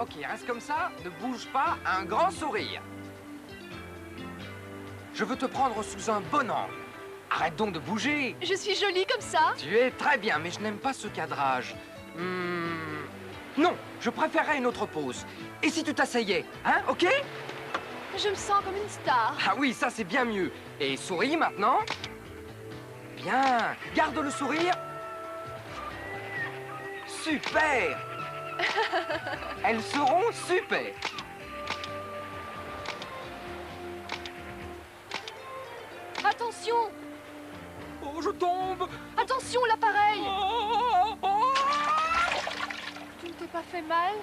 Ok, reste comme ça, ne bouge pas, un grand sourire. Je veux te prendre sous un bon angle. Arrête donc de bouger. Je suis jolie comme ça. Tu es très bien, mais je n'aime pas ce cadrage. Non, je préférerais une autre pose. Et si tu t'asseyais, hein, ok? Je me sens comme une star. Ah oui, ça c'est bien mieux. Et souris maintenant. Bien, garde le sourire. Super. Elles seront super. Attention! Oh, je tombe. Attention, l'appareil! Oh, oh. Tu ne t'es pas fait mal?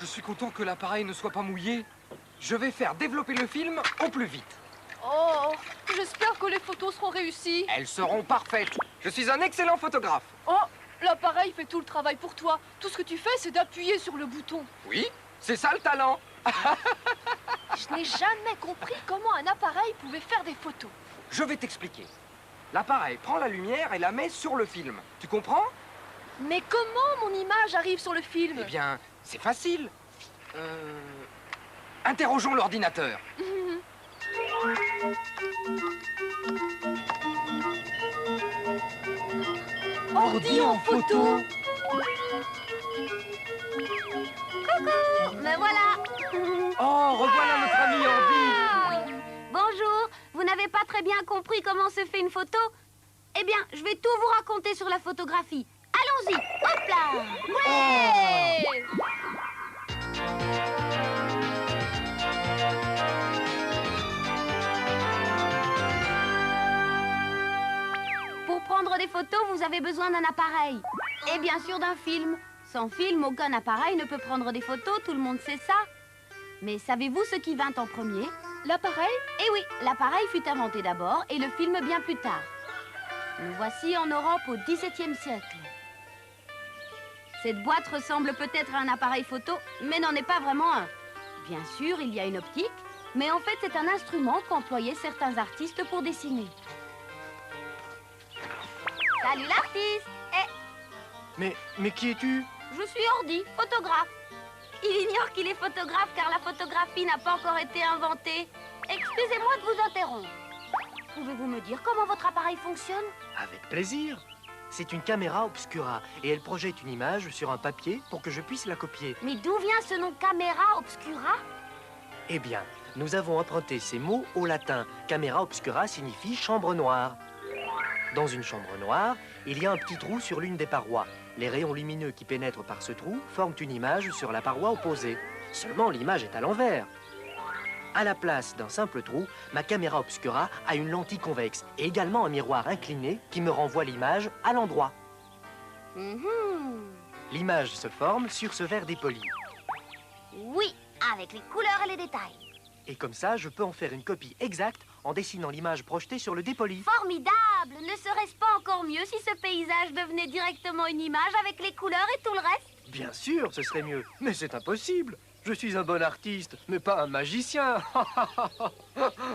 Je suis content que l'appareil ne soit pas mouillé. Je vais faire développer le film au plus vite. Oh, j'espère que les photos seront réussies. Elles seront parfaites. Je suis un excellent photographe. Oh, l'appareil fait tout le travail pour toi. Tout ce que tu fais, c'est d'appuyer sur le bouton. Oui, c'est ça le talent. Je n'ai jamais compris comment un appareil pouvait faire des photos. Je vais t'expliquer. L'appareil prend la lumière et la met sur le film. Tu comprends? Mais comment mon image arrive sur le film? Eh bien, c'est facile. Interrogeons l'ordinateur. Ordi en photo. Coucou, me voilà. Oh, revoilà notre ami Ordi. Bonjour, vous n'avez pas très bien compris comment se fait une photo? Eh bien, je vais tout vous raconter sur la photographie. Allons-y, hop là. Ouais. Pour prendre des photos, vous avez besoin d'un appareil. Et bien sûr d'un film. Sans film, aucun appareil ne peut prendre des photos, tout le monde sait ça. Mais savez-vous ce qui vint en premier? L'appareil? Eh oui, l'appareil fut inventé d'abord et le film bien plus tard. Nous voici en Europe au XVIIe siècle. Cette boîte ressemble peut-être à un appareil photo, mais n'en est pas vraiment un. Bien sûr, il y a une optique, mais en fait, c'est un instrument qu'employaient certains artistes pour dessiner. Salut l'artiste! Mais qui es-tu? Je suis Ordi, photographe. Il ignore qu'il est photographe car la photographie n'a pas encore été inventée. Excusez-moi de vous interrompre. Pouvez-vous me dire comment votre appareil fonctionne? Avec plaisir. C'est une caméra obscura et elle projette une image sur un papier pour que je puisse la copier. Mais d'où vient ce nom caméra obscura? Eh bien, nous avons emprunté ces mots au latin. Camera obscura signifie chambre noire. Dans une chambre noire, il y a un petit trou sur l'une des parois. Les rayons lumineux qui pénètrent par ce trou forment une image sur la paroi opposée. Seulement, l'image est à l'envers. À la place d'un simple trou, ma caméra obscura a une lentille convexe et également un miroir incliné qui me renvoie l'image à l'endroit. L'image se forme sur ce verre dépoli. Oui, avec les couleurs et les détails. Et comme ça, je peux en faire une copie exacte en dessinant l'image projetée sur le dépoli. Formidable! Ne serait-ce pas encore mieux si ce paysage devenait directement une image avec les couleurs et tout le reste? Bien sûr, ce serait mieux. Mais c'est impossible. Je suis un bon artiste, mais pas un magicien.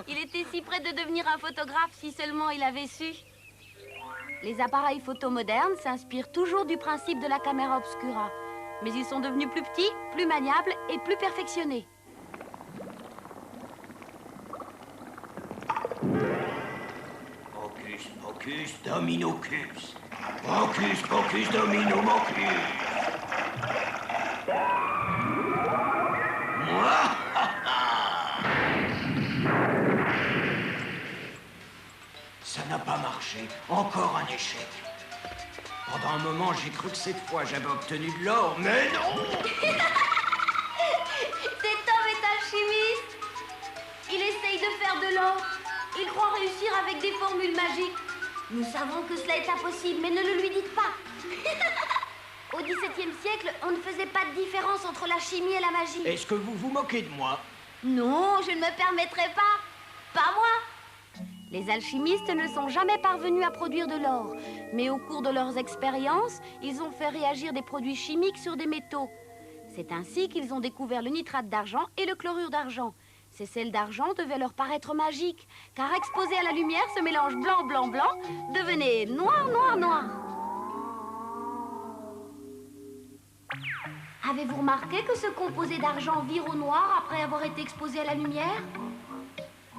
Il était si près de devenir un photographe si seulement il avait su. Les appareils photo modernes s'inspirent toujours du principe de la caméra obscura. Mais ils sont devenus plus petits, plus maniables et plus perfectionnés. Hocus pocus dominocus. Hocus pocus dominomocus. Ça n'a pas marché. Encore un échec. Pendant un moment, j'ai cru que cette fois, j'avais obtenu de l'or, mais non! Cet homme est alchimiste. Il essaye de faire de l'or. Il croit réussir avec des formules magiques. Nous savons que cela est impossible, mais ne le lui dites pas. Au XVIIe siècle, on ne faisait pas de différence entre la chimie et la magie. Est-ce que vous vous moquez de moi? Non, je ne me permettrai pas. Pas moi. Les alchimistes ne sont jamais parvenus à produire de l'or. Mais au cours de leurs expériences, ils ont fait réagir des produits chimiques sur des métaux. C'est ainsi qu'ils ont découvert le nitrate d'argent et le chlorure d'argent. Ces sels d'argent devaient leur paraître magiques, car exposés à la lumière, ce mélange blanc, blanc, blanc devenait noir, noir, noir. Avez-vous remarqué que ce composé d'argent vire au noir après avoir été exposé à la lumière?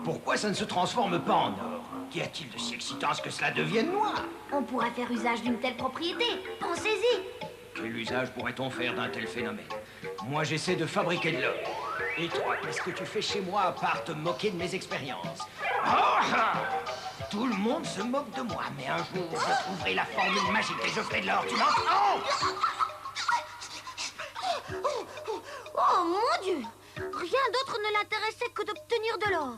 Pourquoi ça ne se transforme pas en or? Qu'y a-t-il de si excitant à ce que cela devienne noir? On pourrait faire usage d'une telle propriété. Pensez-y. Quel usage pourrait-on faire d'un tel phénomène? Moi, j'essaie de fabriquer de l'or. Et toi, qu'est-ce que tu fais chez moi à part te moquer de mes expériences? Tout le monde se moque de moi, mais un jour, je trouverai la formule magique et je ferai de l'or. Tu m'entends? Oh mon Dieu! Rien d'autre ne l'intéressait que d'obtenir de l'or.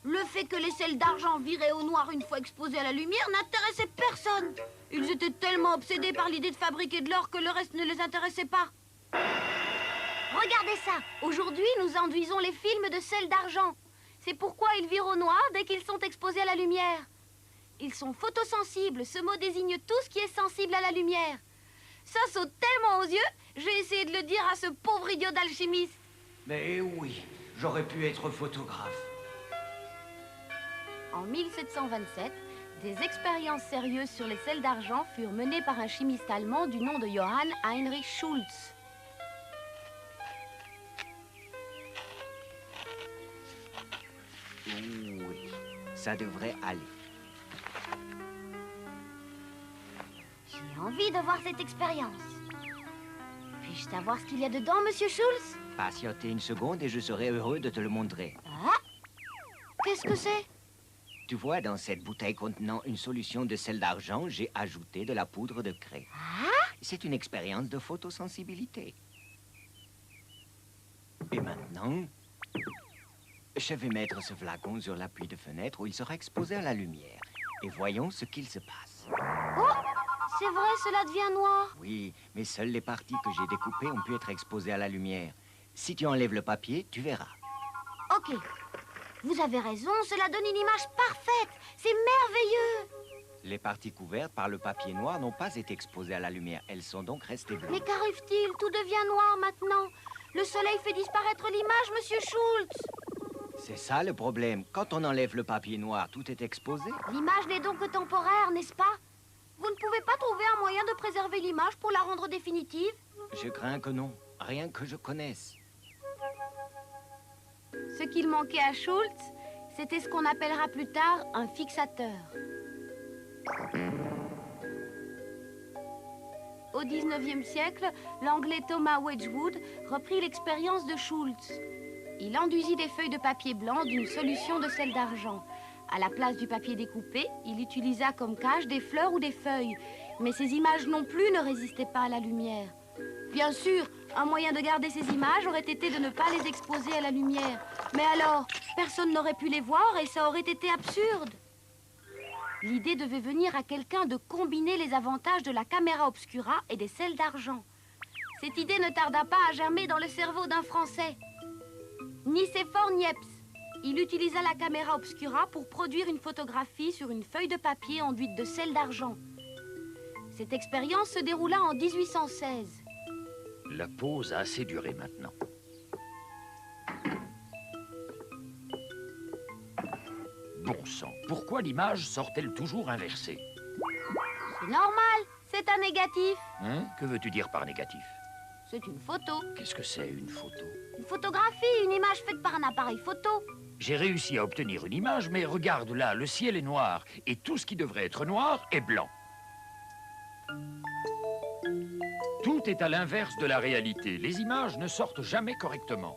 Le fait que les sels d'argent viraient au noir une fois exposés à la lumière n'intéressait personne. Ils étaient tellement obsédés par l'idée de fabriquer de l'or que le reste ne les intéressait pas. Regardez ça. Aujourd'hui, nous enduisons les films de sel d'argent. C'est pourquoi ils virent au noir dès qu'ils sont exposés à la lumière. Ils sont photosensibles. Ce mot désigne tout ce qui est sensible à la lumière. Ça saute tellement aux yeux, j'ai essayé de le dire à ce pauvre idiot d'alchimiste. Mais oui, j'aurais pu être photographe. En 1727, des expériences sérieuses sur les sels d'argent furent menées par un chimiste allemand du nom de Johann Heinrich Schultz. Oui, ça devrait aller. J'ai envie de voir cette expérience. Puis-je savoir ce qu'il y a dedans, monsieur Schultz? Patientez une seconde et je serai heureux de te le montrer. Ah? Qu'est-ce que c'est? Tu vois, dans cette bouteille contenant une solution de sel d'argent, j'ai ajouté de la poudre de craie. Ah? C'est une expérience de photosensibilité. Et maintenant, je vais mettre ce flacon sur l'appui de fenêtre où il sera exposé à la lumière. Et voyons ce qu'il se passe. Oh! C'est vrai, cela devient noir. Oui, mais seules les parties que j'ai découpées ont pu être exposées à la lumière. Si tu enlèves le papier, tu verras. Ok. Vous avez raison, cela donne une image parfaite. C'est merveilleux. Les parties couvertes par le papier noir n'ont pas été exposées à la lumière. Elles sont donc restées bleues. Mais qu'arrive-t-il? Tout devient noir maintenant. Le soleil fait disparaître l'image, monsieur Schultz. C'est ça le problème. Quand on enlève le papier noir, tout est exposé. L'image n'est donc que temporaire, n'est-ce pas? Vous ne pouvez pas trouver un moyen de préserver l'image pour la rendre définitive? Je crains que non. Rien que je connaisse. Ce qu'il manquait à Schultz, c'était ce qu'on appellera plus tard un fixateur. Au XIXe siècle, l'Anglais Thomas Wedgwood reprit l'expérience de Schultz. Il enduisit des feuilles de papier blanc d'une solution de sel d'argent. À la place du papier découpé, il utilisa comme cage des fleurs ou des feuilles. Mais ces images non plus ne résistaient pas à la lumière. Bien sûr, un moyen de garder ces images aurait été de ne pas les exposer à la lumière. Mais alors, personne n'aurait pu les voir et ça aurait été absurde. L'idée devait venir à quelqu'un de combiner les avantages de la caméra obscura et des sels d'argent. Cette idée ne tarda pas à germer dans le cerveau d'un Français. Nicéphore Niepce. Il utilisa la caméra obscura pour produire une photographie sur une feuille de papier enduite de sel d'argent. Cette expérience se déroula en 1816. La pause a assez duré maintenant. Bon sang, pourquoi l'image sort-elle toujours inversée? C'est normal, c'est un négatif. Hein? Que veux-tu dire par négatif? C'est une photo. Qu'est-ce que c'est, une photo? Une photographie, une image faite par un appareil photo. J'ai réussi à obtenir une image, mais regarde là, le ciel est noir, et tout ce qui devrait être noir est blanc. Tout est à l'inverse de la réalité. Les images ne sortent jamais correctement.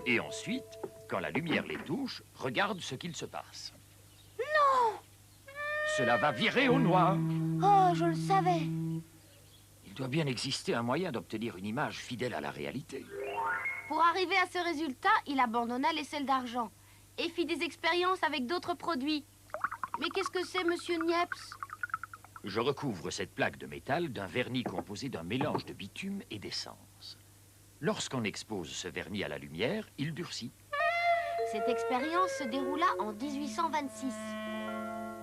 Et ensuite, quand la lumière les touche, regarde ce qu'il se passe. Non! Cela va virer au noir. Oh, je le savais. Il doit bien exister un moyen d'obtenir une image fidèle à la réalité. Pour arriver à ce résultat, il abandonna les sels d'argent et fit des expériences avec d'autres produits. Mais qu'est-ce que c'est, monsieur Niepce? Je recouvre cette plaque de métal d'un vernis composé d'un mélange de bitume et d'essence. Lorsqu'on expose ce vernis à la lumière, il durcit. Cette expérience se déroula en 1826.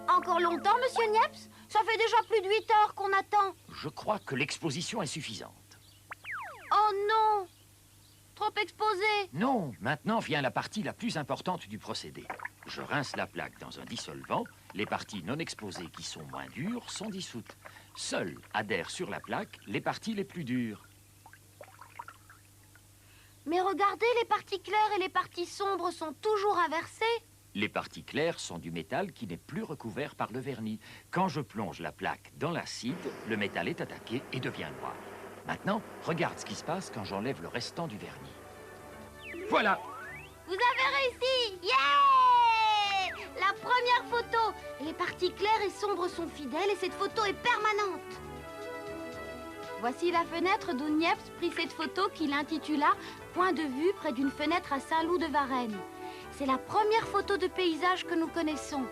Encore longtemps, monsieur Niepce? Ça fait déjà plus de 8 heures qu'on attend. Je crois que l'exposition est suffisante. Oh non! Trop exposé. Non, maintenant vient la partie la plus importante du procédé. Je rince la plaque dans un dissolvant. Les parties non exposées qui sont moins dures sont dissoutes. Seules adhèrent sur la plaque les parties les plus dures. Mais regardez, les parties claires et les parties sombres sont toujours inversées. Les parties claires sont du métal qui n'est plus recouvert par le vernis. Quand je plonge la plaque dans l'acide, le métal est attaqué et devient noir. Maintenant, regarde ce qui se passe quand j'enlève le restant du vernis. Voilà! Vous avez réussi! Yeah! La première photo! Les parties claires et sombres sont fidèles et cette photo est permanente. Voici la fenêtre d'où Niepce prit cette photo qu'il intitula « Point de vue près d'une fenêtre à Saint-Loup-de-Varennes ». C'est la première photo de paysage que nous connaissons.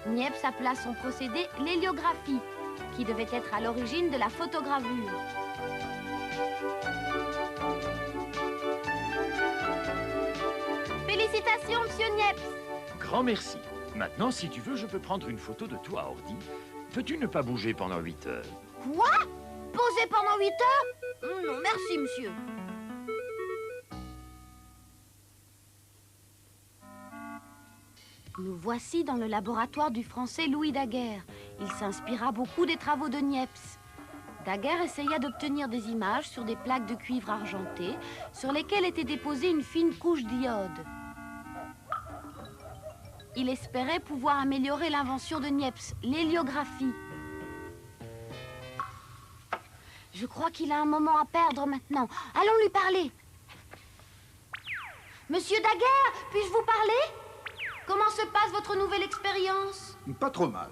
Niepce appela son procédé l'héliographie, qui devait être à l'origine de la photogravure. Félicitations, monsieur Niepce. Grand merci. Maintenant, si tu veux, je peux prendre une photo de toi, Ordi. Peux-tu ne pas bouger pendant 8 heures? Quoi? Poser pendant 8 heures? Non, merci, monsieur. Nous voici dans le laboratoire du Français Louis Daguerre. Il s'inspira beaucoup des travaux de Niepce. Daguerre essaya d'obtenir des images sur des plaques de cuivre argenté sur lesquelles était déposée une fine couche d'iode. Il espérait pouvoir améliorer l'invention de Niepce, l'héliographie. Je crois qu'il a un moment à perdre maintenant. Allons lui parler. Monsieur Daguerre, puis-je vous parler? Comment se passe votre nouvelle expérience? Pas trop mal.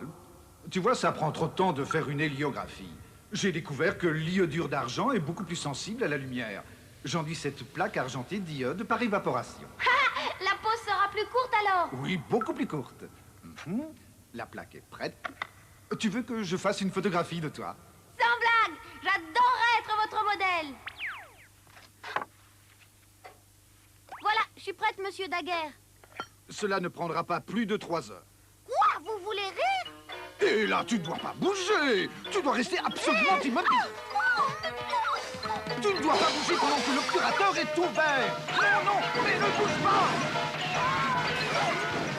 Tu vois, ça prend trop de temps de faire une héliographie. J'ai découvert que l'iodure d'argent est beaucoup plus sensible à la lumière. J'enduis cette plaque argentée d'iode par évaporation. La pause sera plus courte alors? Oui, beaucoup plus courte. La plaque est prête. Tu veux que je fasse une photographie de toi? Sans blague, j'adorerais être votre modèle. Voilà, je suis prête, monsieur Daguerre. Cela ne prendra pas plus de 3 heures. Quoi? Vous voulez rire? Et là, tu ne dois pas bouger. Tu dois rester absolument immobile. Tu ne dois pas bouger pendant que l'obturateur est ouvert. Non, non, mais ne bouge pas.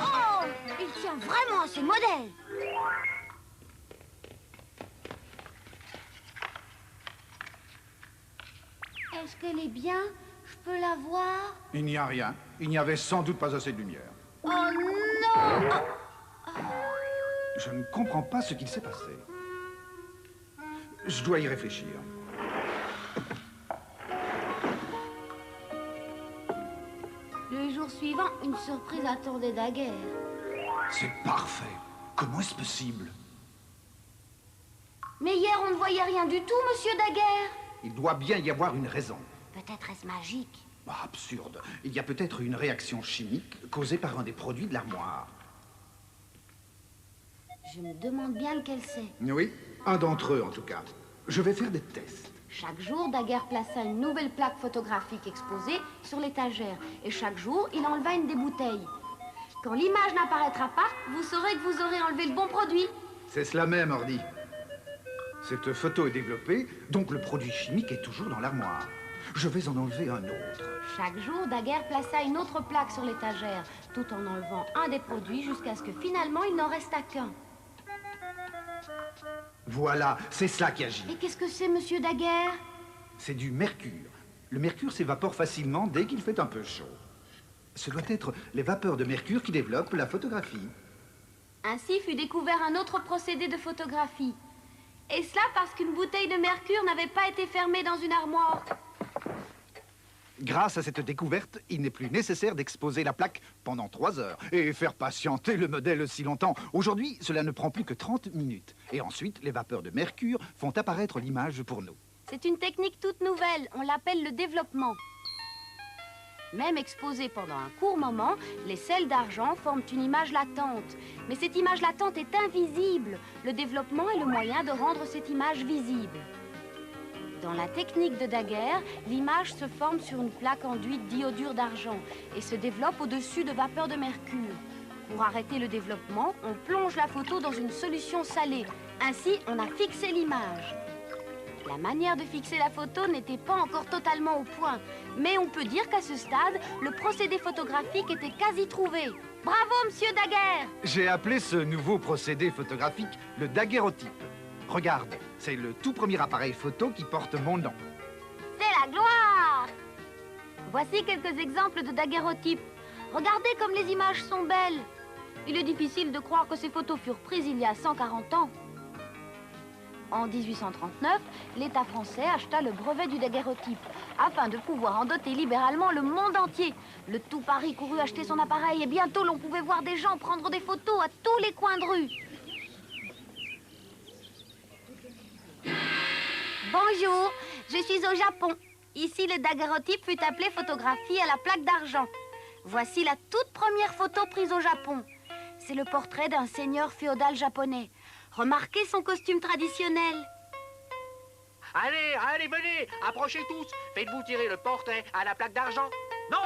Oh, il tient vraiment à ce modèle. Est-ce qu'elle est bien? Je peux la voir? Il n'y a rien. Il n'y avait sans doute pas assez de lumière. Oh non! Je ne comprends pas ce qu'il s'est passé. Je dois y réfléchir. Le jour suivant, une surprise attendait Daguerre. C'est parfait. Comment est-ce possible? Mais hier, on ne voyait rien du tout, monsieur Daguerre. Il doit bien y avoir une raison. Peut-être est-ce magique. Bah, absurde. Il y a peut-être une réaction chimique causée par un des produits de l'armoire. Je me demande bien lequel c'est. Oui, un d'entre eux en tout cas. Je vais faire des tests. Chaque jour, Daguerre plaça une nouvelle plaque photographique exposée sur l'étagère. Et chaque jour, il enleva une des bouteilles. Quand l'image n'apparaîtra pas, vous saurez que vous aurez enlevé le bon produit. C'est cela même, Ordi. Cette photo est développée, donc le produit chimique est toujours dans l'armoire. Je vais en enlever un autre. Chaque jour, Daguerre plaça une autre plaque sur l'étagère, tout en enlevant un des produits jusqu'à ce que finalement il n'en restât qu'un. Voilà, c'est cela qui agit. Et qu'est-ce que c'est, monsieur Daguerre? C'est du mercure. Le mercure s'évapore facilement dès qu'il fait un peu chaud. Ce doit être les vapeurs de mercure qui développent la photographie. Ainsi fut découvert un autre procédé de photographie. Et cela parce qu'une bouteille de mercure n'avait pas été fermée dans une armoire. Grâce à cette découverte, il n'est plus nécessaire d'exposer la plaque pendant 3 heures et faire patienter le modèle si longtemps. Aujourd'hui, cela ne prend plus que 30 minutes. Et ensuite, les vapeurs de mercure font apparaître l'image pour nous. C'est une technique toute nouvelle. On l'appelle le développement. Même exposée pendant un court moment, les sels d'argent forment une image latente. Mais cette image latente est invisible. Le développement est le moyen de rendre cette image visible. Dans la technique de Daguerre, l'image se forme sur une plaque enduite d'iodure d'argent et se développe au-dessus de vapeurs de mercure. Pour arrêter le développement, on plonge la photo dans une solution salée. Ainsi, on a fixé l'image. La manière de fixer la photo n'était pas encore totalement au point, mais on peut dire qu'à ce stade, le procédé photographique était quasi trouvé. Bravo, monsieur Daguerre! J'ai appelé ce nouveau procédé photographique le daguerreotype. Regarde, c'est le tout premier appareil photo qui porte mon nom. C'est la gloire! Voici quelques exemples de daguerreotypes. Regardez comme les images sont belles. Il est difficile de croire que ces photos furent prises il y a 140 ans. En 1839, l'État français acheta le brevet du daguerreotype afin de pouvoir en doter libéralement le monde entier. Le tout Paris courut acheter son appareil et bientôt l'on pouvait voir des gens prendre des photos à tous les coins de rue. Bonjour, je suis au Japon. Ici, le daguerreotype fut appelé photographie à la plaque d'argent. Voici la toute première photo prise au Japon. C'est le portrait d'un seigneur féodal japonais. Remarquez son costume traditionnel. Allez, venez, approchez tous. Faites-vous tirer le portrait à la plaque d'argent. Non,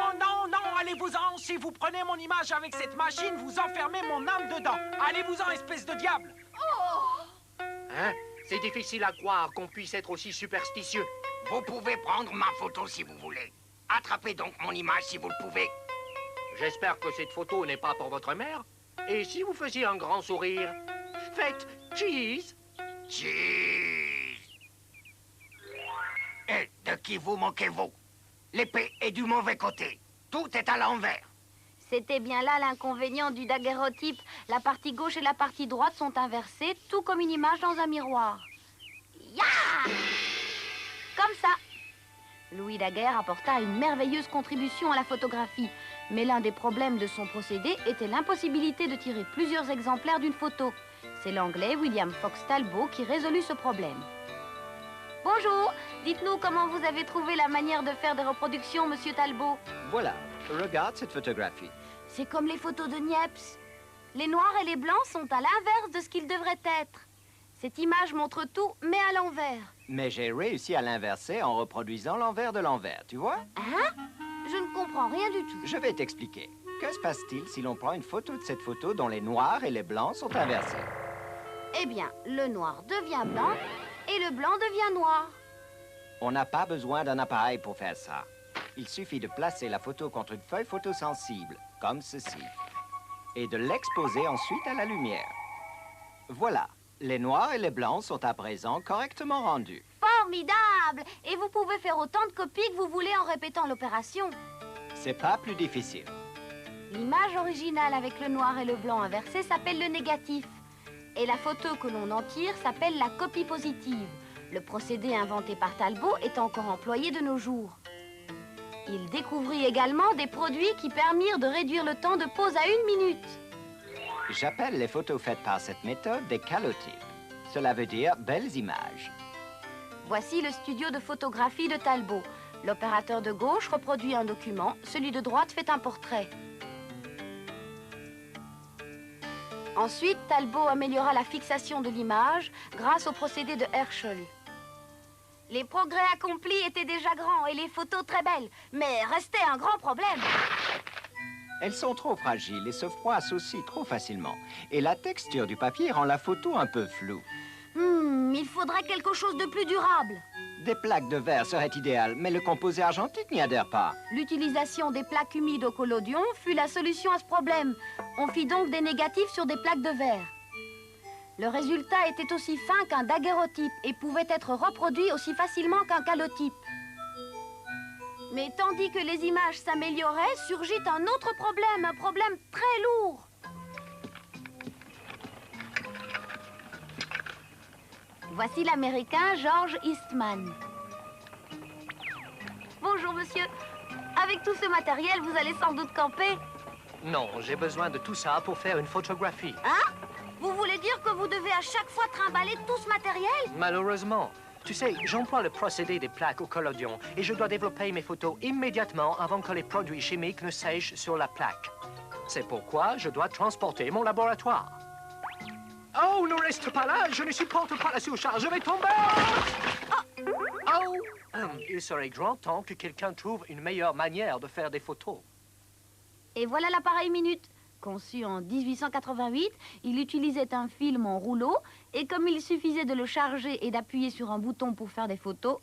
allez-vous-en. Si vous prenez mon image avec cette machine, vous enfermez mon âme dedans. Allez-vous-en, espèce de diable. Hein? C'est difficile à croire qu'on puisse être aussi superstitieux. Vous pouvez prendre ma photo si vous voulez. Attrapez donc mon image si vous le pouvez. J'espère que cette photo n'est pas pour votre mère. Et si vous faisiez un grand sourire, faites cheese. Cheese. Et de qui vous moquez-vous? L'épée est du mauvais côté. Tout est à l'envers. C'était bien là l'inconvénient du daguerreotype. La partie gauche et la partie droite sont inversées, tout comme une image dans un miroir. Ya! Comme ça. Louis Daguerre apporta une merveilleuse contribution à la photographie. Mais l'un des problèmes de son procédé était l'impossibilité de tirer plusieurs exemplaires d'une photo. C'est l'Anglais William Fox Talbot qui résolut ce problème. Bonjour, dites-nous comment vous avez trouvé la manière de faire des reproductions, monsieur Talbot. Voilà, regarde cette photographie. C'est comme les photos de Niepce. Les noirs et les blancs sont à l'inverse de ce qu'ils devraient être. Cette image montre tout, mais à l'envers. Mais j'ai réussi à l'inverser en reproduisant l'envers de l'envers, tu vois? Hein? Je ne comprends rien du tout. Je vais t'expliquer. Que se passe-t-il si l'on prend une photo de cette photo dont les noirs et les blancs sont inversés? Eh bien, le noir devient blanc et le blanc devient noir. On n'a pas besoin d'un appareil pour faire ça. Il suffit de placer la photo contre une feuille photosensible, comme ceci, et de l'exposer ensuite à la lumière. Voilà, les noirs et les blancs sont à présent correctement rendus. Formidable! Et vous pouvez faire autant de copies que vous voulez en répétant l'opération. C'est pas plus difficile. L'image originale avec le noir et le blanc inversés s'appelle le négatif. Et la photo que l'on en tire s'appelle la copie positive. Le procédé inventé par Talbot est encore employé de nos jours. Il découvrit également des produits qui permirent de réduire le temps de pose à 1 minute. J'appelle les photos faites par cette méthode des calotypes. Cela veut dire belles images. Voici le studio de photographie de Talbot. L'opérateur de gauche reproduit un document, celui de droite fait un portrait. Ensuite, Talbot améliora la fixation de l'image grâce au procédé de Herschel. Les progrès accomplis étaient déjà grands et les photos très belles, mais restait un grand problème. Elles sont trop fragiles et se froissent aussi trop facilement. Et la texture du papier rend la photo un peu floue. Il faudrait quelque chose de plus durable. Des plaques de verre seraient idéales, mais le composé argentique n'y adhère pas. L'utilisation des plaques humides au collodion fut la solution à ce problème. On fit donc des négatifs sur des plaques de verre. Le résultat était aussi fin qu'un daguerreotype et pouvait être reproduit aussi facilement qu'un calotype. Mais tandis que les images s'amélioraient, surgit un autre problème, un problème très lourd. Voici l'Américain George Eastman. Bonjour, monsieur. Avec tout ce matériel, vous allez sans doute camper. Non, j'ai besoin de tout ça pour faire une photographie. Hein? Vous voulez dire que vous devez à chaque fois trimballer tout ce matériel? Malheureusement. Tu sais, j'emploie le procédé des plaques au collodion et je dois développer mes photos immédiatement avant que les produits chimiques ne sèchent sur la plaque. C'est pourquoi je dois transporter mon laboratoire. Oh, ne reste pas là, je ne supporte pas la surcharge, je vais tomber! Oh! Il serait grand temps que quelqu'un trouve une meilleure manière de faire des photos. Et voilà l'appareil Minute. Conçu en 1888, il utilisait un film en rouleau et comme il suffisait de le charger et d'appuyer sur un bouton pour faire des photos,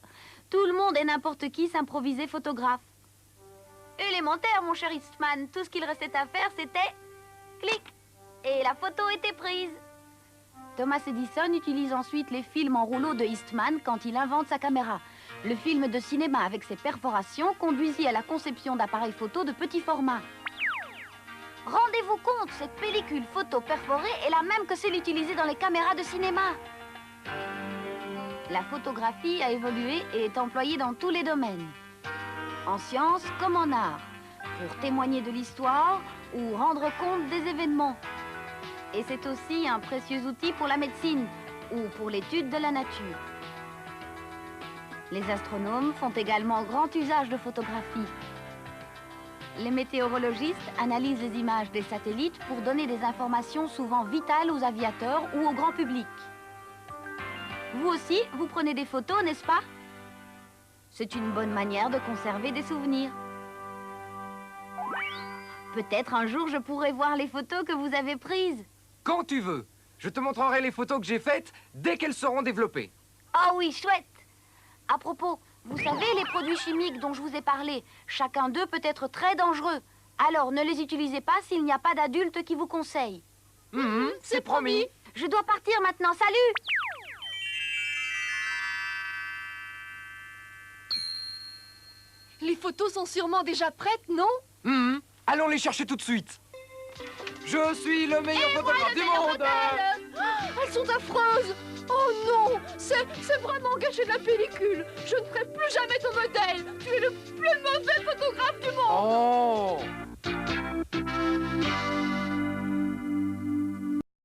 tout le monde et n'importe qui s'improvisait photographe. Élémentaire, mon cher Eastman, tout ce qu'il restait à faire, c'était clic et la photo était prise. Thomas Edison utilise ensuite les films en rouleau de Eastman quand il invente sa caméra. Le film de cinéma avec ses perforations conduisit à la conception d'appareils photo de petit format. Rendez-vous compte, cette pellicule photo perforée est la même que celle utilisée dans les caméras de cinéma. La photographie a évolué et est employée dans tous les domaines. En sciences comme en art, pour témoigner de l'histoire ou rendre compte des événements. Et c'est aussi un précieux outil pour la médecine ou pour l'étude de la nature. Les astronomes font également grand usage de photographie. Les météorologistes analysent les images des satellites pour donner des informations souvent vitales aux aviateurs ou au grand public. Vous aussi, vous prenez des photos, n'est-ce pas? C'est une bonne manière de conserver des souvenirs. Peut-être un jour je pourrai voir les photos que vous avez prises. Quand tu veux. Je te montrerai les photos que j'ai faites dès qu'elles seront développées. Ah oui, chouette! À propos, vous savez, les produits chimiques dont je vous ai parlé, chacun d'eux peut être très dangereux. Alors, ne les utilisez pas s'il n'y a pas d'adulte qui vous conseille. C'est promis. Je dois partir maintenant, salut! Les photos sont sûrement déjà prêtes, non? Allons les chercher tout de suite. Je suis le meilleur photographe du monde. Elles sont affreuses! Oh non! C'est vraiment gâcher de la pellicule! Je ne ferai